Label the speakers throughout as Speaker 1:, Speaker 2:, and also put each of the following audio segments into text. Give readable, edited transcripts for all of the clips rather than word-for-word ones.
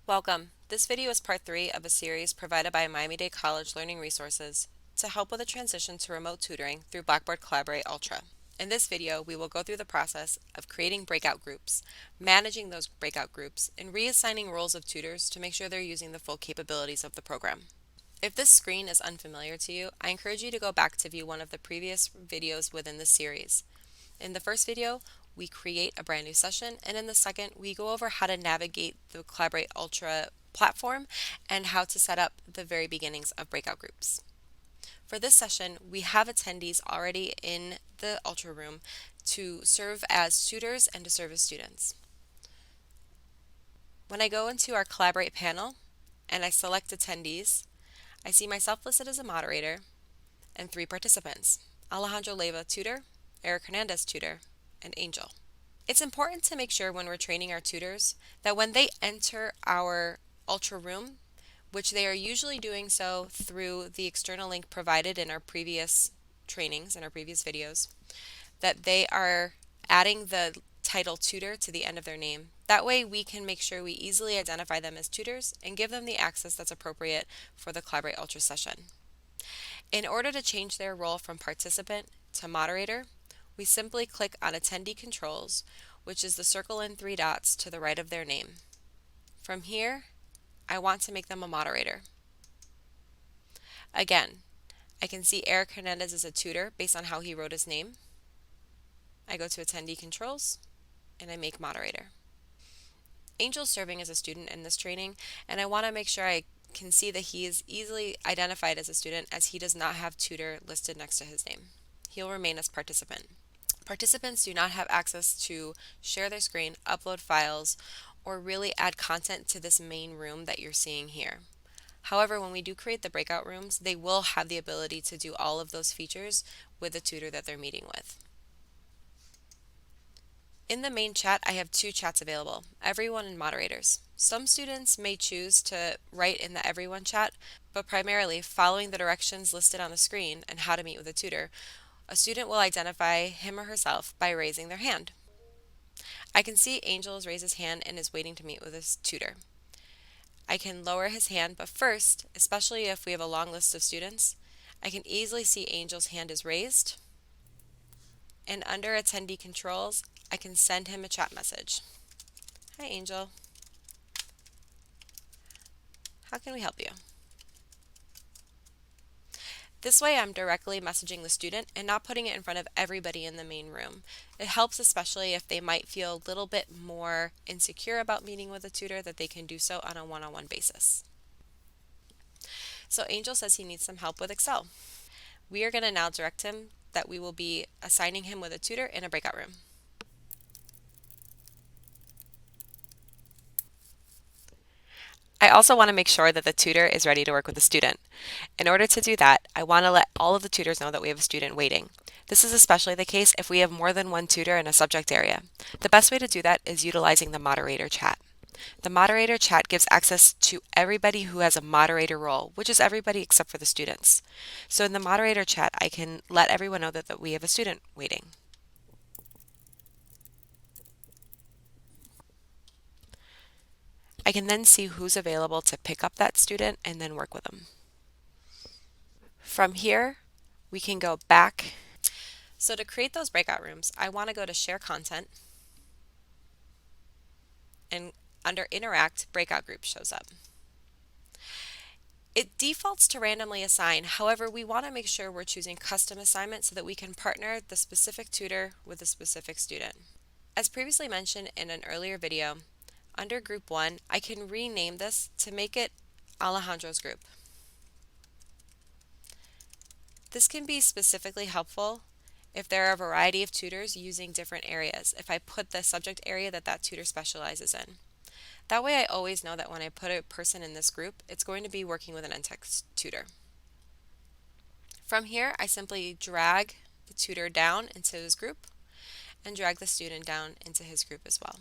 Speaker 1: Welcome. This video is part 3 of a series provided by Miami-Dade College Learning Resources to help with a transition to remote tutoring through Blackboard Collaborate Ultra. In this video, we will go through the process of creating breakout groups, managing those breakout groups, and reassigning roles of tutors to make sure they're using the full capabilities of the program. If this screen is unfamiliar to you, I encourage you to go back to view one of the previous videos within this series. In the first video, we create a brand new session, and in the second, we go over how to navigate the Collaborate Ultra platform and how to set up the very beginnings of breakout groups. For this session, we have attendees already in the Ultra room to serve as tutors and to serve as students. When I go into our Collaborate panel and I select attendees, I see myself listed as a moderator and 3 participants: Alejandro Leyva, tutor; Eric Hernandez, tutor; and Angel. It's important to make sure when we're training our tutors that when they enter our Ultra room, which they are usually doing so through the external link provided in our previous trainings and our previous videos, that they are adding the title tutor to the end of their name. That way we can make sure we easily identify them as tutors and give them the access that's appropriate for the Collaborate Ultra session. In order to change their role from participant to moderator, we simply click on Attendee Controls, which is the circle and 3 dots to the right of their name. From here, I want to make them a moderator. Again, I can see Eric Hernandez is a tutor based on how he wrote his name. I go to Attendee Controls and I make moderator. Angel's serving as a student in this training, and I want to make sure I can see that he is easily identified as a student as he does not have tutor listed next to his name. He'll remain as participant. Participants do not have access to share their screen, upload files, or really add content to this main room that you're seeing here. However, when we do create the breakout rooms, they will have the ability to do all of those features with the tutor that they're meeting with. In the main chat, I have 2 chats available: everyone and moderators. Some students may choose to write in the everyone chat, but primarily following the directions listed on the screen and how to meet with a tutor, a student will identify him or herself by raising their hand. I can see Angel has raised his hand and is waiting to meet with his tutor. I can lower his hand, but first, especially if we have a long list of students, I can easily see Angel's hand is raised, and under Attendee Controls, I can send him a chat message. Hi Angel, how can we help you? This way I'm directly messaging the student and not putting it in front of everybody in the main room. It helps especially if they might feel a little bit more insecure about meeting with a tutor, that they can do so on a one-on-one basis. So Angel says he needs some help with Excel. We are going to now direct him that we will be assigning him with a tutor in a breakout room. I also want to make sure that the tutor is ready to work with the student. In order to do that, I want to let all of the tutors know that we have a student waiting. This is especially the case if we have more than one tutor in a subject area. The best way to do that is utilizing the Moderator Chat. The Moderator Chat gives access to everybody who has a moderator role, which is everybody except for the students. So in the Moderator Chat, I can let everyone know that we have a student waiting. I can then see who's available to pick up that student and then work with them. From here, we can go back. So to create those breakout rooms, I want to go to Share Content, and under Interact, Breakout Group shows up. It defaults to randomly assign. However, we want to make sure we're choosing custom assignment so that we can partner the specific tutor with a specific student. As previously mentioned in an earlier video, under Group 1, I can rename this to make it Alejandro's group. This can be specifically helpful if there are a variety of tutors using different areas, if I put the subject area that that tutor specializes in. That way I always know that when I put a person in this group, it's going to be working with an NTech tutor. From here, I simply drag the tutor down into his group and drag the student down into his group as well.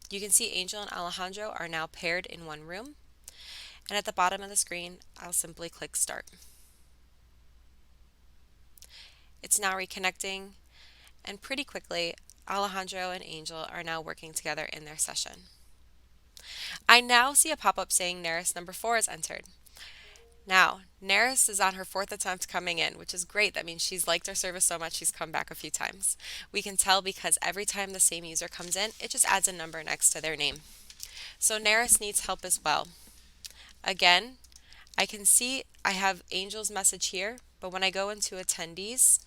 Speaker 1: You can see Angel and Alejandro are now paired in one room, and at the bottom of the screen, I'll simply click Start. It's now reconnecting, and pretty quickly, Alejandro and Angel are now working together in their session. I now see a pop-up saying Neris number 4 is entered. Now, Neris is on her 4th attempt coming in, which is great. That means she's liked our service so much she's come back a few times. We can tell because every time the same user comes in, it just adds a number next to their name. So Neris needs help as well. Again, I can see I have Angel's message here, but when I go into attendees,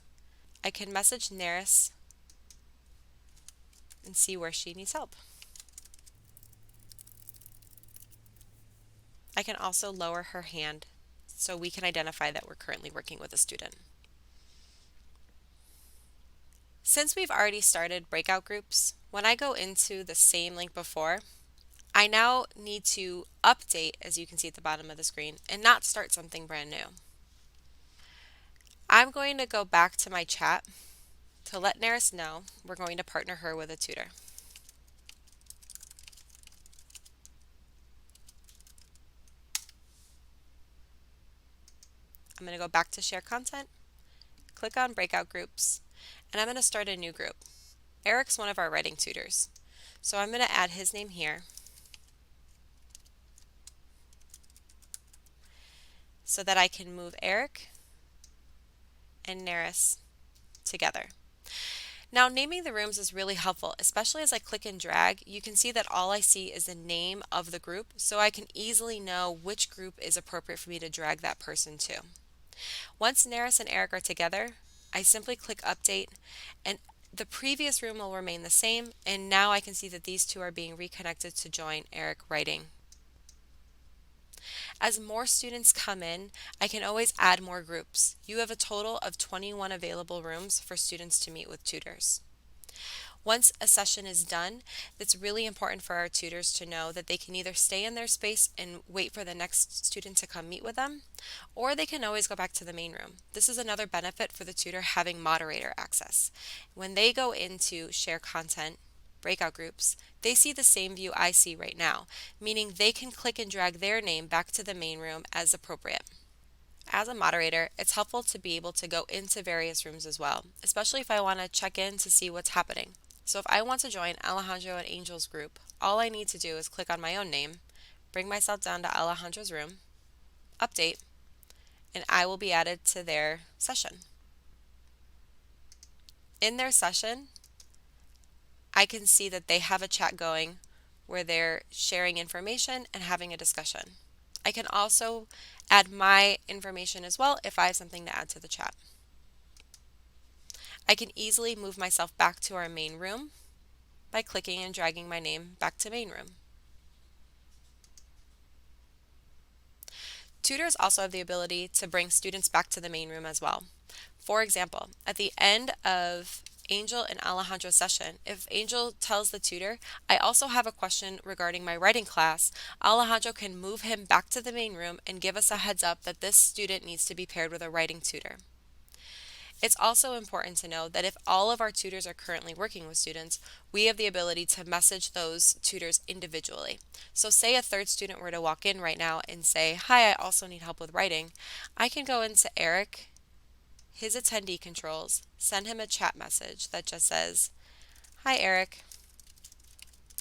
Speaker 1: I can message Neris and see where she needs help. I can also lower her hand so we can identify that we're currently working with a student. Since we've already started breakout groups, when I go into the same link before, I now need to update, as you can see at the bottom of the screen, and not start something brand new. I'm going to go back to my chat to let Neris know we're going to partner her with a tutor. I'm going to go back to share content, click on breakout groups, and I'm going to start a new group. Eric's one of our writing tutors, so I'm going to add his name here so that I can move Eric and Neris together. Now, naming the rooms is really helpful, especially as I click and drag. You can see that all I see is the name of the group, so I can easily know which group is appropriate for me to drag that person to. Once Neris and Eric are together, I simply click update, and the previous room will remain the same, and now I can see that these two are being reconnected to join Eric writing. As more students come in, I can always add more groups. You have a total of 21 available rooms for students to meet with tutors. Once a session is done, it's really important for our tutors to know that they can either stay in their space and wait for the next student to come meet with them, or they can always go back to the main room. This is another benefit for the tutor having moderator access. When they go into share content, breakout groups, they see the same view I see right now, meaning they can click and drag their name back to the main room as appropriate. As a moderator, it's helpful to be able to go into various rooms as well, especially if I want to check in to see what's happening. So if I want to join Alejandro and Angel's group, all I need to do is click on my own name, bring myself down to Alejandro's room, update, and I will be added to their session. In their session, I can see that they have a chat going where they're sharing information and having a discussion. I can also add my information as well if I have something to add to the chat. I can easily move myself back to our main room by clicking and dragging my name back to main room. Tutors also have the ability to bring students back to the main room as well. For example, at the end of Angel and Alejandro's session, if Angel tells the tutor, I also have a question regarding my writing class, Alejandro can move him back to the main room and give us a heads up that this student needs to be paired with a writing tutor. It's also important to know that if all of our tutors are currently working with students, we have the ability to message those tutors individually. So say a third student were to walk in right now and say, hi, I also need help with writing. I can go into Eric, his attendee controls, send him a chat message that just says, hi Eric,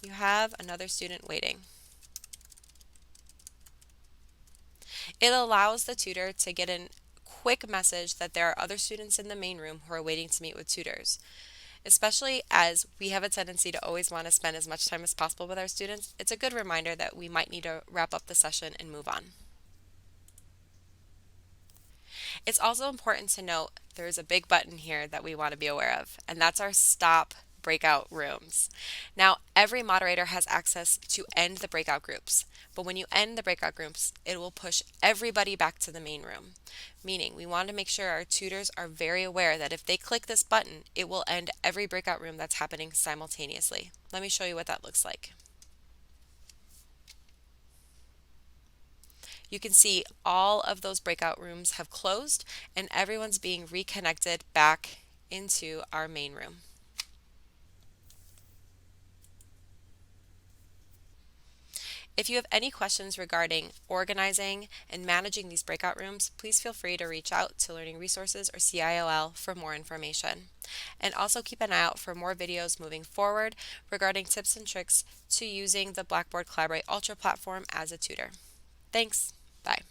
Speaker 1: you have another student waiting. It allows the tutor to get a quick message that there are other students in the main room who are waiting to meet with tutors. Especially as we have a tendency to always want to spend as much time as possible with our students, it's a good reminder that we might need to wrap up the session and move on. It's also important to note there's a big button here that we want to be aware of, and that's our stop breakout rooms. Now, every moderator has access to end the breakout groups, but when you end the breakout groups, it will push everybody back to the main room, meaning we want to make sure our tutors are very aware that if they click this button, it will end every breakout room that's happening simultaneously. Let me show you what that looks like. You can see all of those breakout rooms have closed and everyone's being reconnected back into our main room. If you have any questions regarding organizing and managing these breakout rooms, please feel free to reach out to Learning Resources or CIOL for more information. And also keep an eye out for more videos moving forward regarding tips and tricks to using the Blackboard Collaborate Ultra platform as a tutor. Thanks. Bye.